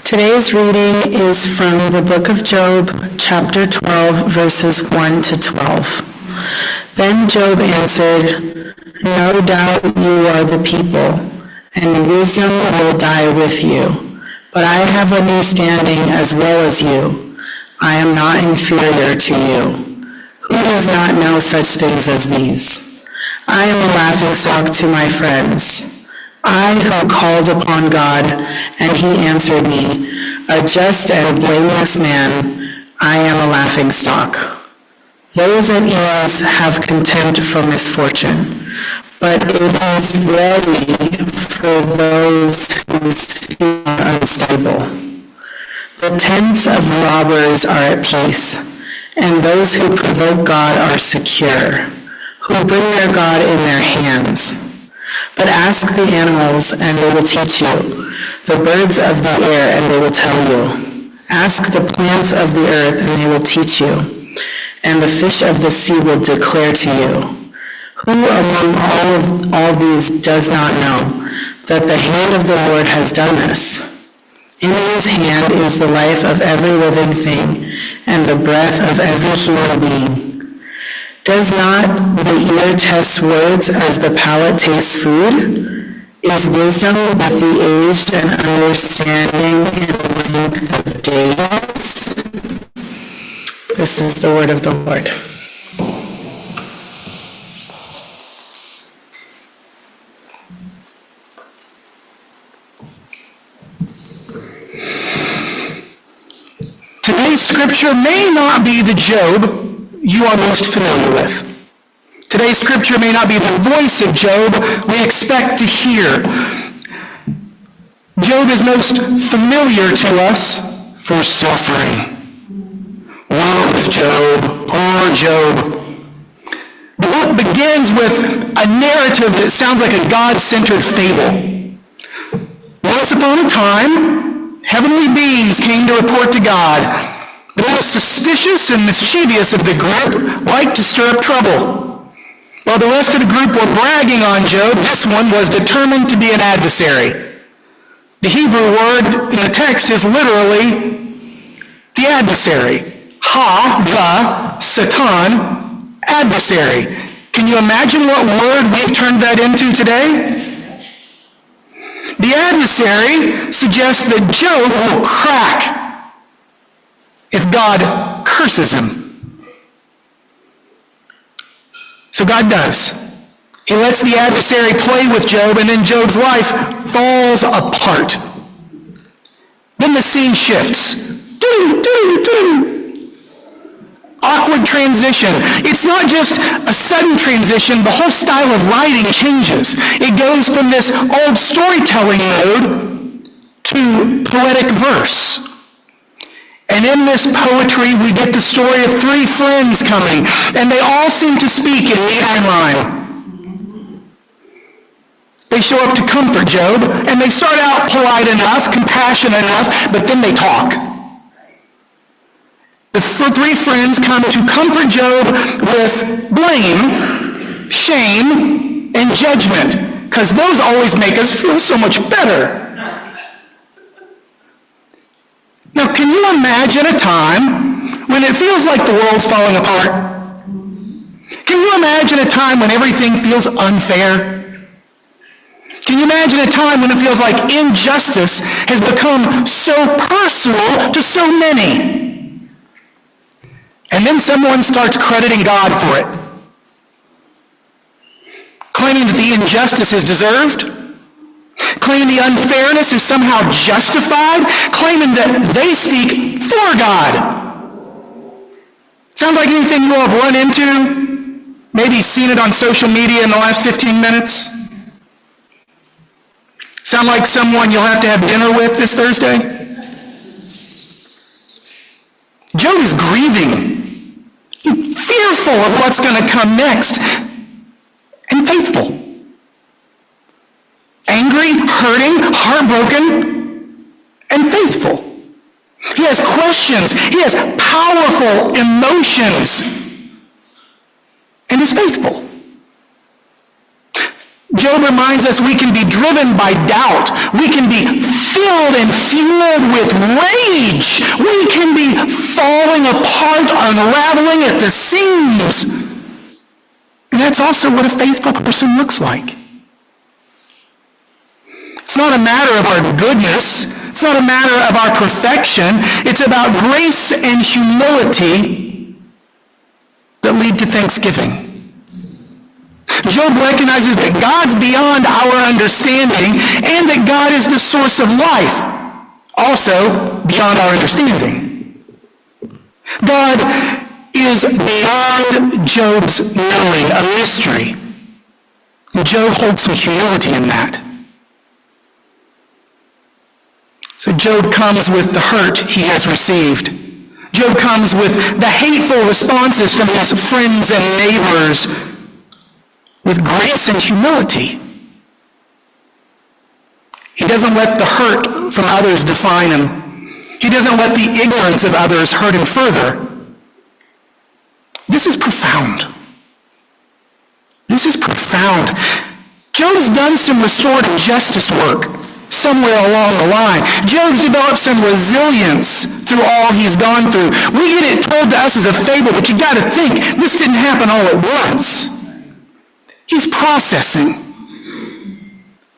Today's reading is from the book of Job, chapter 12, verses 1 to 12. Then Job answered, "No doubt you are the people, and wisdom will die with you. But I have understanding as well as you. I am not inferior to you. Who does not know such things as these? I am a laughingstock to my friends. I who called upon God, and he answered me, a just and blameless man, I am a laughingstock. Those at ease have contempt for misfortune, but it is ready for those whose feet are unstable. The tents of robbers are at peace, and those who provoke God are secure, who bring their God in their hands. But ask the animals, and they will teach you, the birds of the air, and they will tell you. Ask the plants of the earth, and they will teach you, and the fish of the sea will declare to you. Who among all these does not know that the hand of the Lord has done this? In his hand is the life of every living thing, and the breath of every human being. Does not the ear test words as the palate tastes food? Is wisdom with the aged and understanding in length of days? This is the word of the Lord. Today's scripture may not be the Job you are most familiar with. Today's scripture may not be the voice of Job we expect to hear. Job is most familiar to us for suffering. Woe is Job, poor Job. The book begins with a narrative that sounds like a God-centered fable. Once upon a time, heavenly beings came to report to God. The most suspicious and mischievous of the group liked to stir up trouble. While the rest of the group were bragging on Job, this one was determined to be an adversary. The Hebrew word in the text is literally the adversary. Satan, adversary. Can you imagine what word we've turned that into today? The adversary suggests that Job will crack if God curses him. So God does. He lets the adversary play with Job, and then Job's life falls apart. Then the scene shifts. Awkward transition. It's not just a sudden transition. The whole style of writing changes. It goes from this old storytelling mode to poetic verse. And in this poetry, we get the story of three friends coming, and they all seem to speak in meter rhyme. They show up to comfort Job, and they start out polite enough, compassionate enough, but then they talk. The three friends come to comfort Job with blame, shame, and judgment, because those always make us feel so much better. Now, can you imagine a time when it feels like the world's falling apart? Can you imagine a time when everything feels unfair? Can you imagine a time when it feels like injustice has become so personal to so many? And then someone starts crediting God for it, claiming that the injustice is deserved, claiming the unfairness is somehow justified, claiming that they speak for God. Sound like anything you all have run into? Maybe seen it on social media in the last 15 minutes? Sound like someone you'll have to have dinner with this Thursday? Job is grieving, fearful of what's going to come next, and faithful. Angry, hurting, heartbroken, and faithful. He has questions. He has powerful emotions, and is faithful. Job reminds us we can be driven by doubt. We can be filled and fueled with rage. We can be falling apart, unraveling at the seams. And that's also what a faithful person looks like. It's not a matter of our goodness. It's not a matter of our perfection. It's about grace and humility that lead to thanksgiving. Job recognizes that God's beyond our understanding and that God is the source of life, also beyond our understanding. God is beyond Job's knowing, a mystery. And Job holds some humility in that. So Job comes with the hurt he has received. Job comes with the hateful responses from his friends and neighbors with grace and humility. He doesn't let the hurt from others define him. He doesn't let the ignorance of others hurt him further. This is profound. This is profound. Job's done some restorative justice work somewhere along the line. Job's developed some resilience through all he's gone through. We get it told to us as a fable, but you got to think, this didn't happen all at once. He's processing.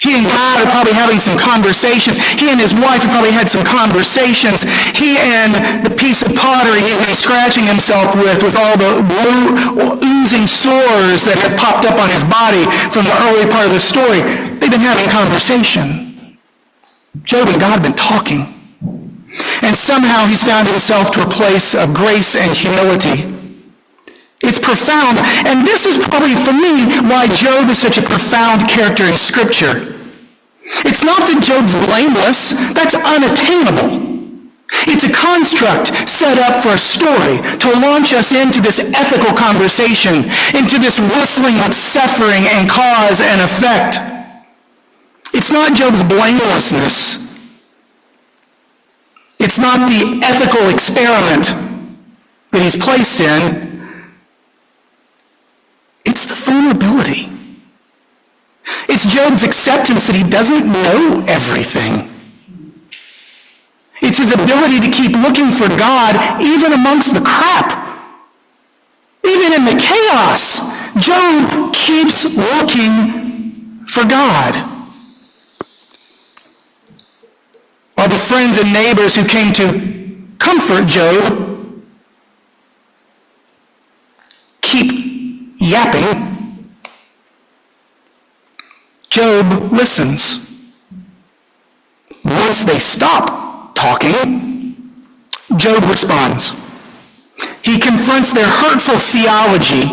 He and God are probably having some conversations. He and his wife have probably had some conversations. He and the piece of pottery he's been scratching himself with all the oozing sores that have popped up on his body from the early part of the story, they've been having conversation. Job and God have been talking. And somehow he's found himself to a place of grace and humility. It's profound, and this is probably, for me, why Job is such a profound character in Scripture. It's not that Job's blameless. That's unattainable. It's a construct set up for a story to launch us into this ethical conversation, into this wrestling with suffering and cause and effect. It's not Job's blamelessness. It's not the ethical experiment that he's placed in. It's the vulnerability. It's Job's acceptance that he doesn't know everything. It's his ability to keep looking for God even amongst the crap. Even in the chaos, Job keeps looking for God. While the friends and neighbors who came to comfort Job keep yapping, Job listens. Once they stop talking, Job responds. He confronts their hurtful theology,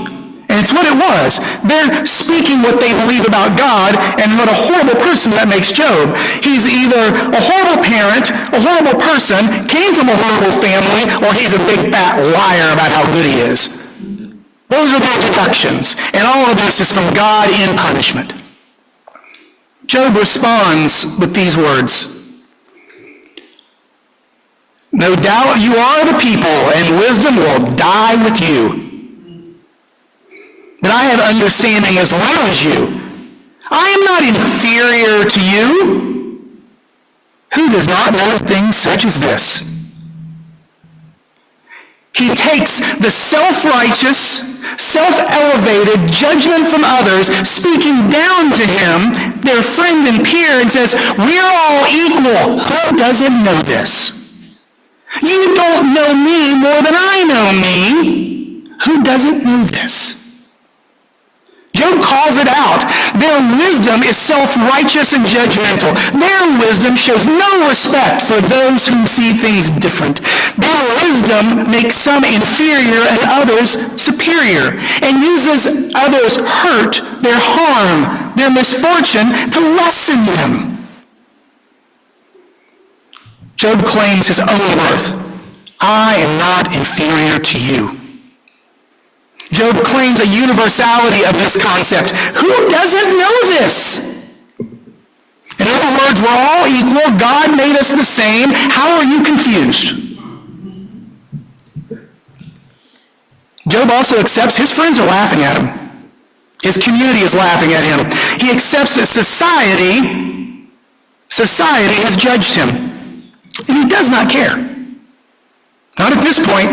and it's what it was. They're speaking what they believe about God, and what a horrible person that makes Job. He's either a horrible parent, a horrible person, came from a horrible family, or he's a big fat liar about how good he is. Those are the introductions, and all of this is from God in punishment. Job responds with these words. No doubt you are the people, and wisdom will die with you. But I have understanding as well as you. I am not inferior to you. Who does not know things such as this? He takes the self-righteous, self-elevated judgment from others, speaking down to him, their friend and peer, and says, we're all equal. Who doesn't know this? You don't know me more than I know me. Who doesn't know this? Job calls it out. Their wisdom is self-righteous and judgmental. Their wisdom shows no respect for those who see things different. Their wisdom makes some inferior and others superior, and uses others' hurt, their harm, their misfortune to lessen them. Job claims his own worth. I am not inferior to you. Job claims a universality of this concept. Who doesn't know this? In other words, we're all equal. God made us the same. How are you confused? Job also accepts his friends are laughing at him. His community is laughing at him. He accepts that society has judged him. And he does not care. Not at this point.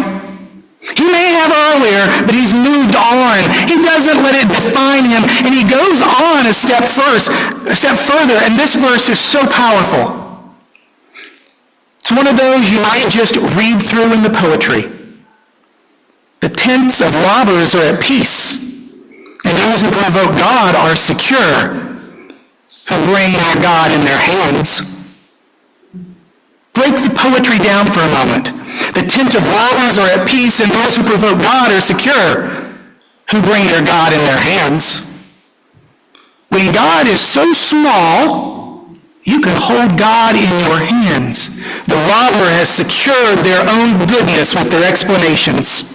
He may have earlier, but he's moved on. He doesn't let it define him, and he goes on a step further, and this verse is so powerful. It's one of those you might just read through in the poetry. The tents of robbers are at peace, and those who provoke God are secure, who bring their God in their hands. Break the poetry down for a moment. The tent of robbers are at peace, and those who provoke God are secure, who bring their God in their hands. When God is so small, you can hold God in your hands. The robber has secured their own goodness with their explanations.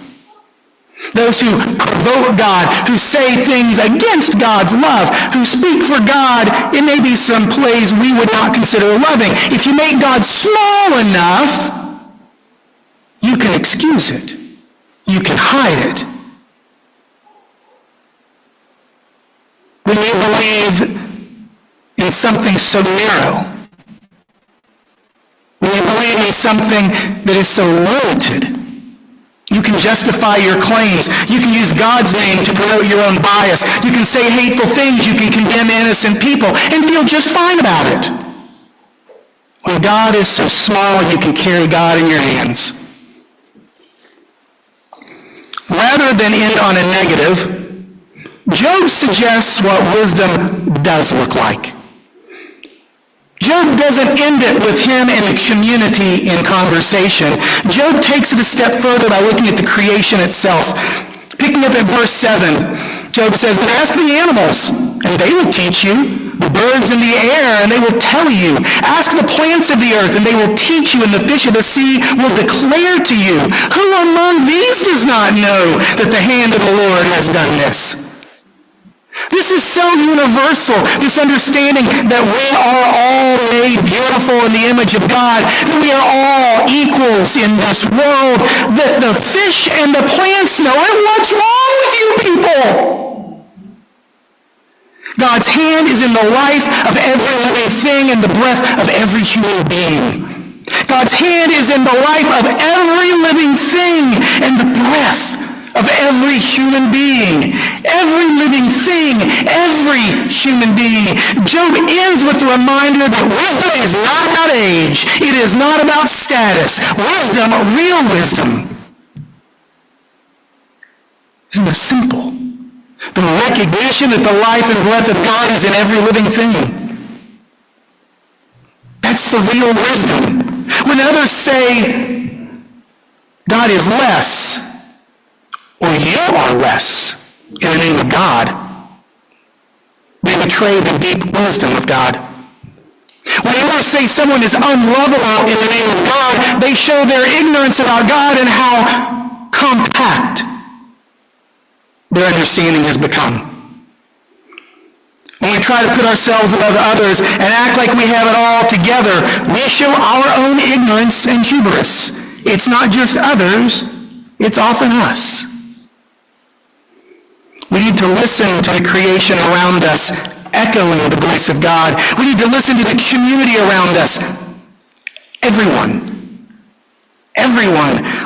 Those who provoke God, who say things against God's love, who speak for God, it may be some plays we would not consider loving. If you make God small enough, you can excuse it. You can hide it. When you believe in something so narrow, when you believe in something that is so limited, you can justify your claims. You can use God's name to promote your own bias. You can say hateful things. You can condemn innocent people and feel just fine about it. When God is so small, you can carry God in your hands. Rather than end on a negative, Job suggests what wisdom does look like. Job doesn't end it with him and the community in conversation. Job takes it a step further by looking at the creation itself. Picking up at verse 7, Job says, "But ask the animals, and they will teach you, the birds in the air, and they will tell you. Ask the plants of the earth, and they will teach you, and the fish of the sea will declare to you. Who among these does not know that the hand of the Lord has done this?" This is so universal, this understanding that we are all made beautiful in the image of God, that we are all equals in this world, that the fish and the plants know it. What's wrong with you people? God's hand is in the life of every living thing and the breath of every human being. God's hand is in the life of every living thing and the breath of every human being. Every living thing, every human being. Job ends with a reminder that wisdom is not about age. It is not about status. Wisdom, real wisdom, is in the simple. The recognition that the life and breath of God is in every living thing. That's the real wisdom. When others say, God is less, or you are less in the name of God, they betray the deep wisdom of God. When others say someone is unlovable in the name of God, they show their ignorance about God and how compact their understanding has become. When we try to put ourselves above others and act like we have it all together, we show our own ignorance and hubris. It's not just others, it's often us. We need to listen to the creation around us, echoing the voice of God. We need to listen to the community around us. Everyone.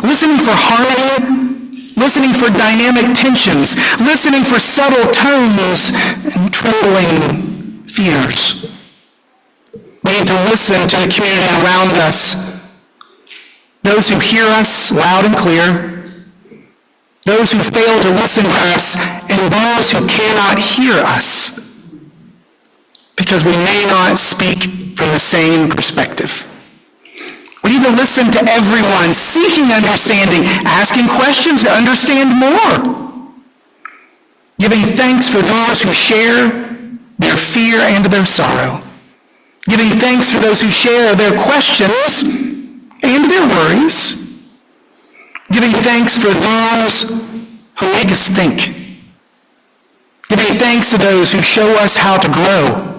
Listening for harmony, listening for dynamic tensions, listening for subtle tones and trembling fears. We need to listen to the community around us. Those who hear us loud and clear, those who fail to listen to us, and those who cannot hear us because we may not speak from the same perspective. We need to listen to everyone, seeking understanding, asking questions to understand more, giving thanks for those who share their fear and their sorrow, giving thanks for those who share their questions and their worries, giving thanks for those who make us think, giving thanks to those who show us how to grow,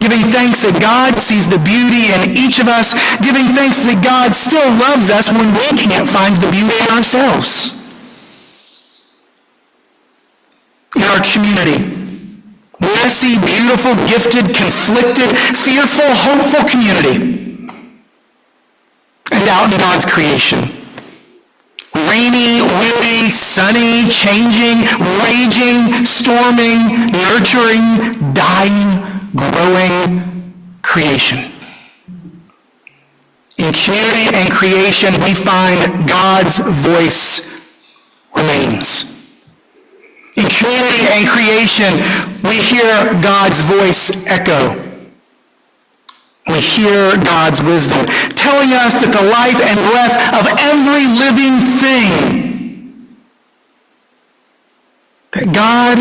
giving thanks that God sees the beauty in each of us, giving thanks that God still loves us when we can't find the beauty in ourselves. In our community. Messy, beautiful, gifted, conflicted, fearful, hopeful community. And out in God's creation. Rainy, windy, sunny, changing, raging, storming, nurturing, dying, growing creation. In community and creation, we find God's voice remains. In community and creation, we hear God's voice echo. We hear God's wisdom, telling us that the life and breath of every living thing, that God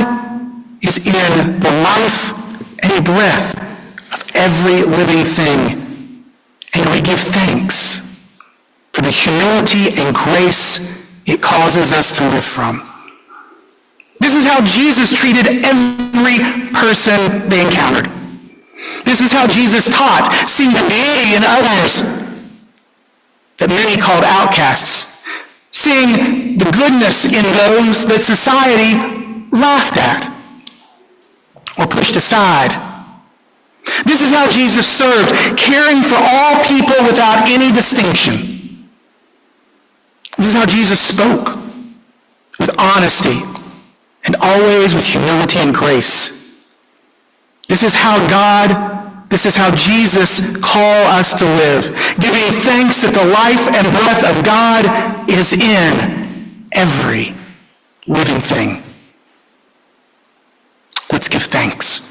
is in the life and breath of every living thing. And we give thanks for the humility and grace it causes us to live from. This is how Jesus treated every person they encountered. This is how Jesus taught, seeing the beauty in others that many called outcasts, seeing the goodness in those that society laughed at or pushed aside. This is how Jesus served, caring for all people without any distinction. This is how Jesus spoke, with honesty and always with humility and grace. This is how Jesus call us to live, giving thanks that the life and breath of God is in every living thing. Let's give thanks.